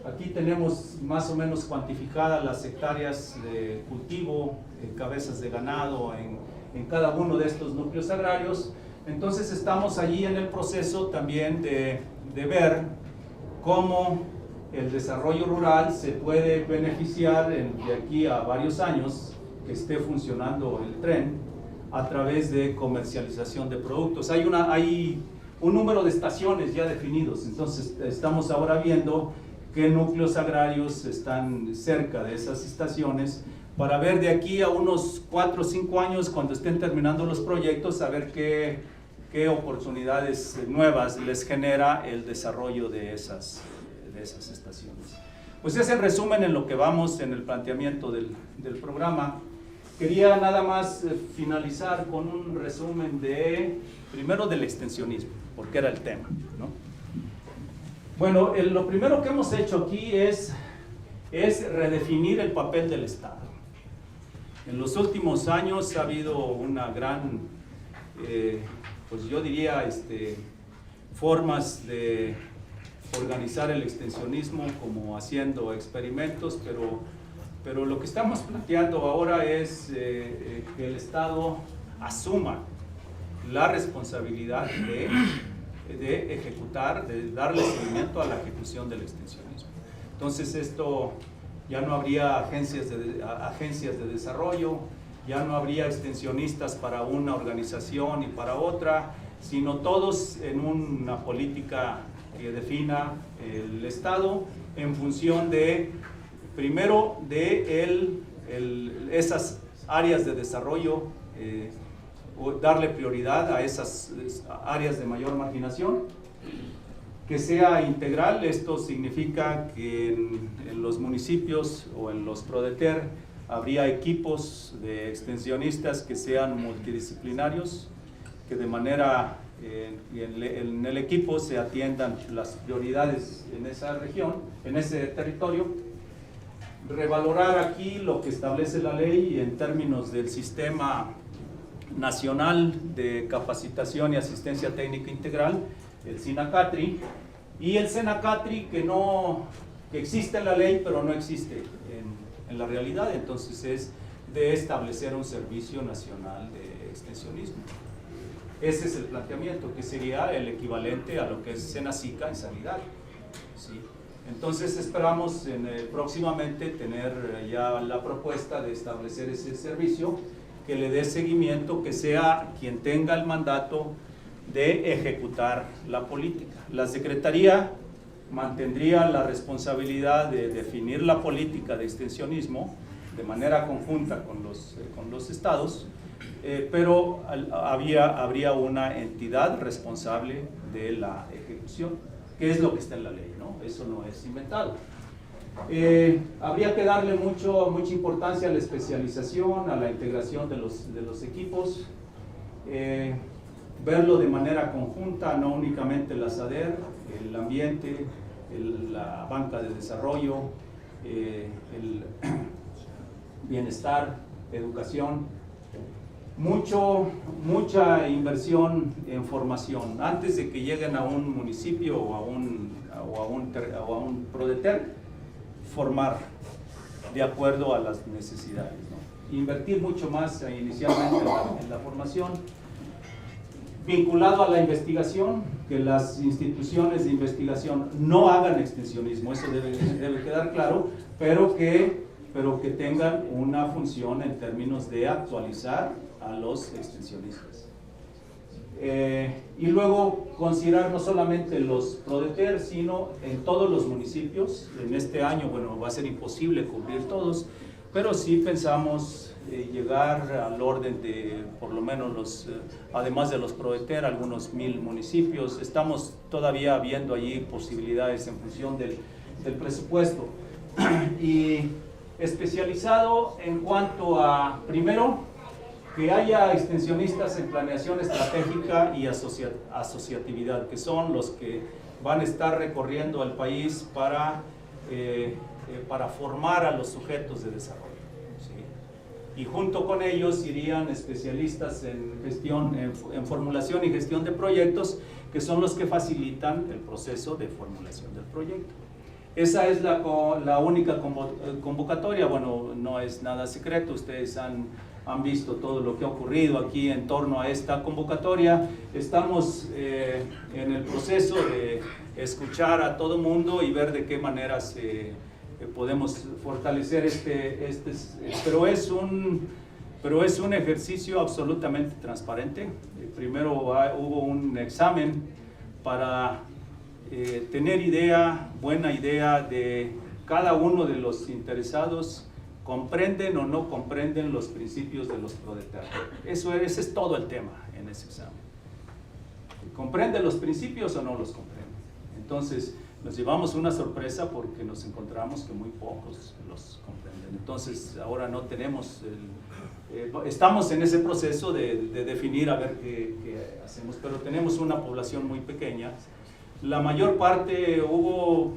Aquí tenemos más o menos cuantificadas las hectáreas de cultivo, cabezas de ganado en cada uno de estos núcleos agrarios. Entonces estamos allí en el proceso también de ver cómo el desarrollo rural se puede beneficiar de aquí a varios años que esté funcionando el tren a través de comercialización de productos. Hay un número de estaciones ya definidos, entonces estamos ahora viendo qué núcleos agrarios están cerca de esas estaciones para ver de aquí a unos 4 o 5 años, cuando estén terminando los proyectos, a ver qué oportunidades nuevas les genera el desarrollo de esas estaciones. Pues es el resumen en lo que vamos en el planteamiento del programa. Quería nada más finalizar con un resumen primero del extensionismo, porque era el tema, ¿no? Bueno, lo primero que hemos hecho aquí es redefinir el papel del Estado. En los últimos años ha habido una gran, pues yo diría, formas de organizar el extensionismo, como haciendo experimentos, pero lo que estamos planteando ahora es que el Estado asuma la responsabilidad de ejecutar, de darle seguimiento a la ejecución del extensionismo. Entonces esto ya no habría agencias de desarrollo, ya no habría extensionistas para una organización y para otra, sino todos en una política que defina el Estado en función de, primero, de esas áreas de desarrollo, darle prioridad a esas áreas de mayor marginación, que sea integral. Esto significa que en los municipios o en los PRODETER habría equipos de extensionistas que sean multidisciplinarios, que de manera, en el equipo se atiendan las prioridades en esa región, en ese territorio. Revalorar aquí lo que establece la ley en términos del Sistema Nacional de Capacitación y Asistencia Técnica Integral, el SINACATRI, y el SENACATRI, que existe en la ley pero no existe en la realidad. Entonces es de establecer un servicio nacional de extensionismo. Ese es el planteamiento, que sería el equivalente a lo que es SENACICA en sanidad, ¿sí? Entonces esperamos próximamente tener ya la propuesta de establecer ese servicio que le dé seguimiento, que sea quien tenga el mandato de ejecutar la política. La Secretaría mantendría la responsabilidad de definir la política de extensionismo de manera conjunta con los estados, pero habría una entidad responsable de la ejecución, que es lo que está en la ley, ¿no? Eso no es inventado. Habría que darle mucha importancia a la especialización, a la integración de los equipos, verlo de manera conjunta, no únicamente la SADER, el ambiente, la banca de desarrollo, el bienestar, educación. Mucha inversión en formación antes de que lleguen a un municipio o a un PRODETER. Formar de acuerdo a las necesidades, ¿no? Invertir mucho más inicialmente en la formación, vinculado a la investigación, que las instituciones de investigación no hagan extensionismo, eso debe quedar claro, pero que tengan una función en términos de actualizar a los extensionistas. Y luego considerar no solamente los PRODETER, sino en todos los municipios. En este año, bueno, va a ser imposible cubrir todos, pero sí pensamos llegar al orden de, por lo menos, además de los PRODETER, algunos 1000 municipios. Estamos todavía viendo allí posibilidades en función del presupuesto. Y especializado en cuanto a, primero, que haya extensionistas en planeación estratégica y asociatividad, que son los que van a estar recorriendo el país para formar a los sujetos de desarrollo, ¿sí? Y junto con ellos irían especialistas en gestión, en formulación y gestión de proyectos, que son los que facilitan el proceso de formulación del proyecto. Esa es la única convocatoria. Bueno, no es nada secreto, ustedes han han visto todo lo que ha ocurrido aquí en torno a esta convocatoria. Estamos en el proceso de escuchar a todo mundo y ver de qué maneras podemos fortalecer pero es un ejercicio absolutamente transparente. Primero hubo un examen para tener buena idea de cada uno de los interesados, comprenden o no comprenden los principios de los ProDeterra. Ese es todo el tema en ese examen. ¿Comprende los principios o no los comprende? Entonces, nos llevamos una sorpresa porque nos encontramos que muy pocos los comprenden. Entonces, ahora no tenemos estamos en ese proceso de definir a ver qué hacemos, pero tenemos una población muy pequeña. La mayor parte, hubo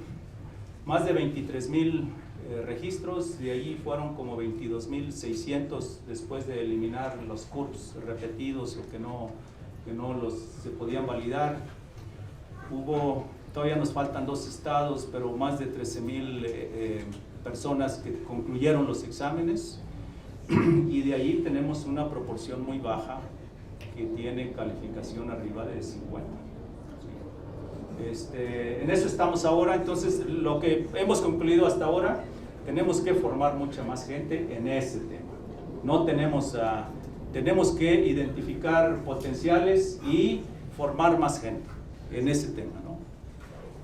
más de 23,000 registros, de allí fueron como 22,600 después de eliminar los CURPS repetidos o que no se podían validar. Todavía nos faltan 2 estados, pero más de 13,000 personas que concluyeron los exámenes, y de ahí tenemos una proporción muy baja que tiene calificación arriba de 50. En eso estamos ahora. Entonces, lo que hemos concluido hasta ahora, tenemos que formar mucha más gente en ese tema. No tenemos que identificar potenciales y formar más gente en ese tema, ¿no?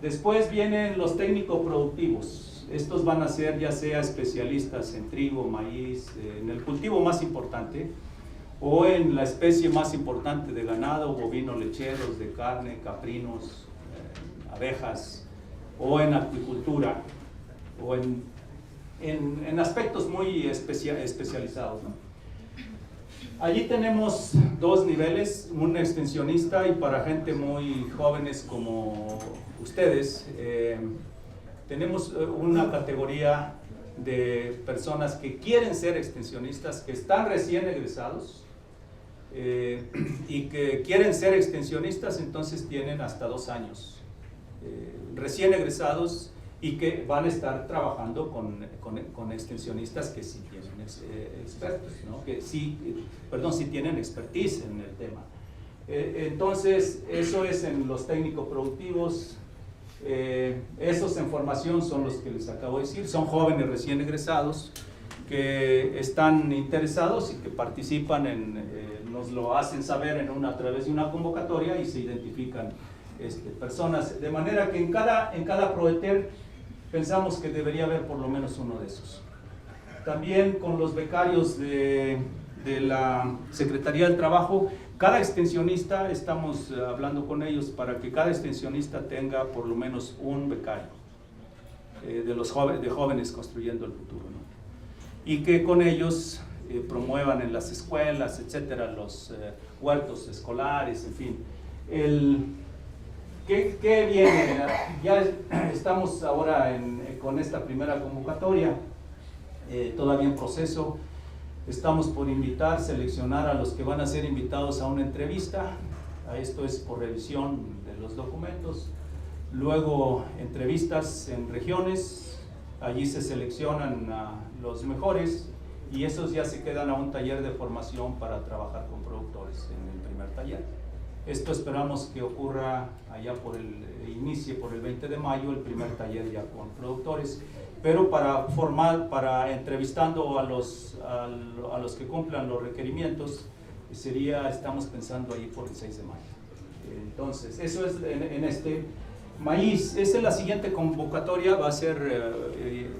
Después vienen los técnicos productivos. Estos van a ser ya sea especialistas en trigo, maíz, en el cultivo más importante, o en la especie más importante de ganado, bovinos lecheros, de carne, caprinos, abejas, o en acuicultura, o en aspectos muy especializados, ¿no? Allí tenemos 2 niveles, un extensionista, y para gente muy jóvenes como ustedes, tenemos una categoría de personas que quieren ser extensionistas, que están recién egresados y que quieren ser extensionistas. Entonces tienen hasta 2 años recién egresados y que van a estar trabajando con extensionistas que sí tienen expertos, ¿no? Que sí tienen expertise en el tema. Entonces, eso es en los técnicos productivos. Esos en formación son los que les acabo de decir, son jóvenes recién egresados que están interesados y que participan nos lo hacen saber a través de una convocatoria, y se identifican personas, de manera que en cada ProDeter pensamos que debería haber por lo menos uno de esos. También con los becarios de la Secretaría del Trabajo, cada extensionista, estamos hablando con ellos para que cada extensionista tenga por lo menos un becario de jóvenes construyendo el futuro, ¿no? Y que con ellos promuevan en las escuelas, etcétera, los huertos escolares, en fin. ¿Qué viene? Ya estamos ahora con esta primera convocatoria, todavía en proceso. Estamos por seleccionar a los que van a ser invitados a una entrevista. Esto es por revisión de los documentos. Luego, entrevistas en regiones. Allí se seleccionan a los mejores, y esos ya se quedan a un taller de formación para trabajar con productores en el primer taller. Esto esperamos que ocurra allá inicie por el 20 de mayo, el primer taller ya con productores. Pero para entrevistando a los que cumplan los requerimientos, estamos pensando ahí por el 6 de mayo. Entonces, eso es en maíz. Esta es la siguiente convocatoria, va a ser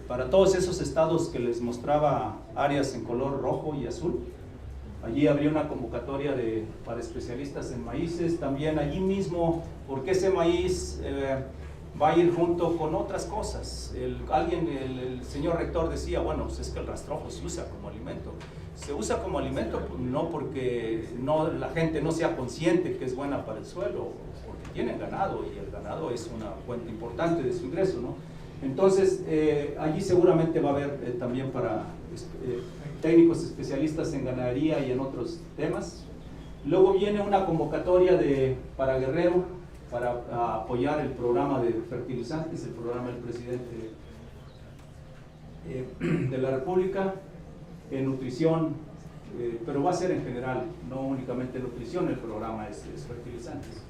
para todos esos estados que les mostraba, áreas en color rojo y azul. Allí habría una convocatoria para especialistas en maíces. También allí mismo, porque ese maíz va a ir junto con otras cosas. El señor rector decía, bueno, pues es que el rastrojo se usa como alimento. Se usa como alimento no porque la gente no sea consciente que es buena para el suelo, porque tienen ganado, y el ganado es una fuente importante de su ingreso, ¿no? Entonces, allí seguramente va a haber también para técnicos especialistas en ganadería y en otros temas. Luego viene una convocatoria para Guerrero, para apoyar el programa de fertilizantes, el programa del presidente de la República, en nutrición, pero va a ser en general, no únicamente nutrición, el programa es fertilizantes.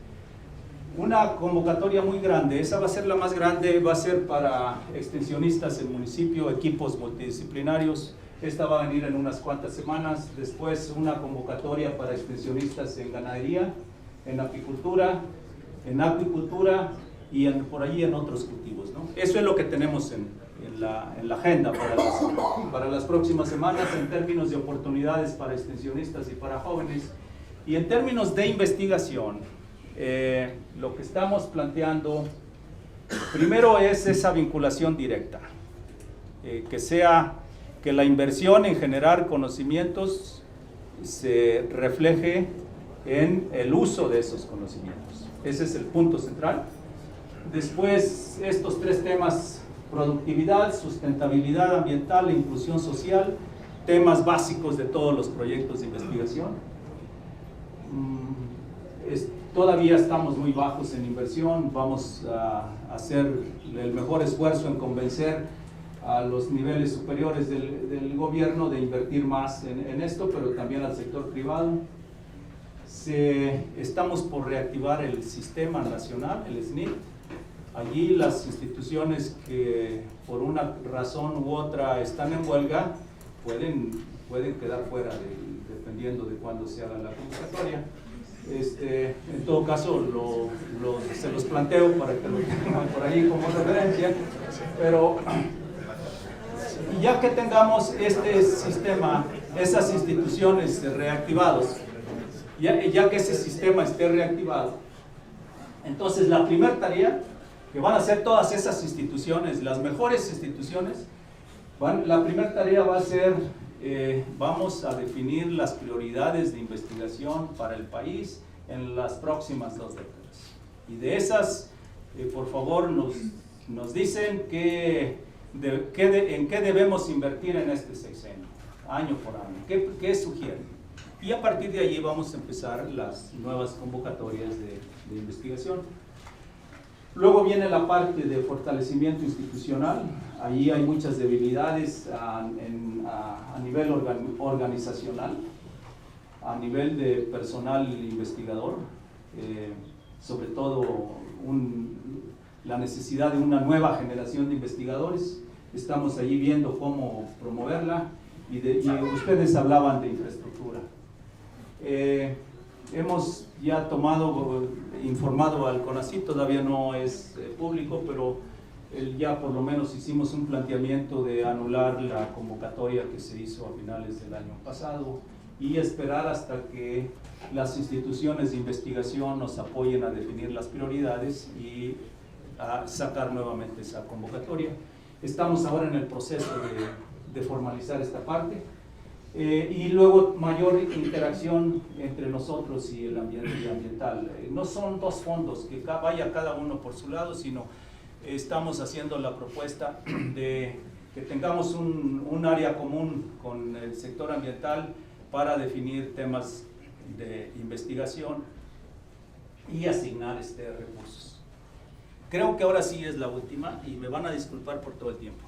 Una convocatoria muy grande, esa va a ser la más grande, va a ser para extensionistas en municipio, equipos multidisciplinarios. Esta va a venir en unas cuantas semanas. Después una convocatoria para extensionistas en ganadería, en apicultura, en acuicultura y por allí en otros cultivos, ¿no? Eso es lo que tenemos en la agenda para las próximas semanas en términos de oportunidades para extensionistas y para jóvenes. Y en términos de investigación, lo que estamos planteando primero es esa vinculación directa, que la inversión en generar conocimientos se refleje en el uso de esos conocimientos. Ese es el punto central. Después, estos tres temas: productividad, sustentabilidad ambiental e inclusión social, temas básicos de todos los proyectos de investigación. Todavía estamos muy bajos en inversión, vamos a hacer el mejor esfuerzo en convencer a los niveles superiores del gobierno de invertir más en esto, pero también al sector privado. Estamos por reactivar el sistema nacional, el SNI. Allí las instituciones que por una razón u otra están en huelga pueden quedar fuera, dependiendo de cuándo se haga la convocatoria. En todo caso, se los planteo para que lo tengan por ahí como referencia, pero ya que tengamos este sistema, esas instituciones reactivados, ya que ese sistema esté reactivado, entonces la primera tarea que van a hacer todas esas instituciones, las mejores instituciones, la primera tarea va a ser, vamos a definir las prioridades de investigación para el país en las próximas 2 décadas. Y de esas, por favor, nos dicen en qué debemos invertir en este sexenio, año por año, qué sugieren. Y a partir de allí vamos a empezar las nuevas convocatorias de investigación. Luego viene la parte de fortalecimiento institucional. Allí hay muchas debilidades a nivel organizacional, a nivel de personal investigador, sobre todo la necesidad de una nueva generación de investigadores. Estamos allí viendo cómo promoverla y ustedes hablaban de infraestructura. Hemos ya informado al CONACYT, todavía no es público, pero ya por lo menos hicimos un planteamiento de anular la convocatoria que se hizo a finales del año pasado y esperar hasta que las instituciones de investigación nos apoyen a definir las prioridades y a sacar nuevamente esa convocatoria. Estamos ahora en el proceso de formalizar esta parte. Y luego mayor interacción entre nosotros y el ambiente ambiental. No son dos fondos que vaya cada uno por su lado, sino estamos haciendo la propuesta de que tengamos un área común con el sector ambiental para definir temas de investigación y asignar recursos. Creo que ahora sí es la última y me van a disculpar por todo el tiempo.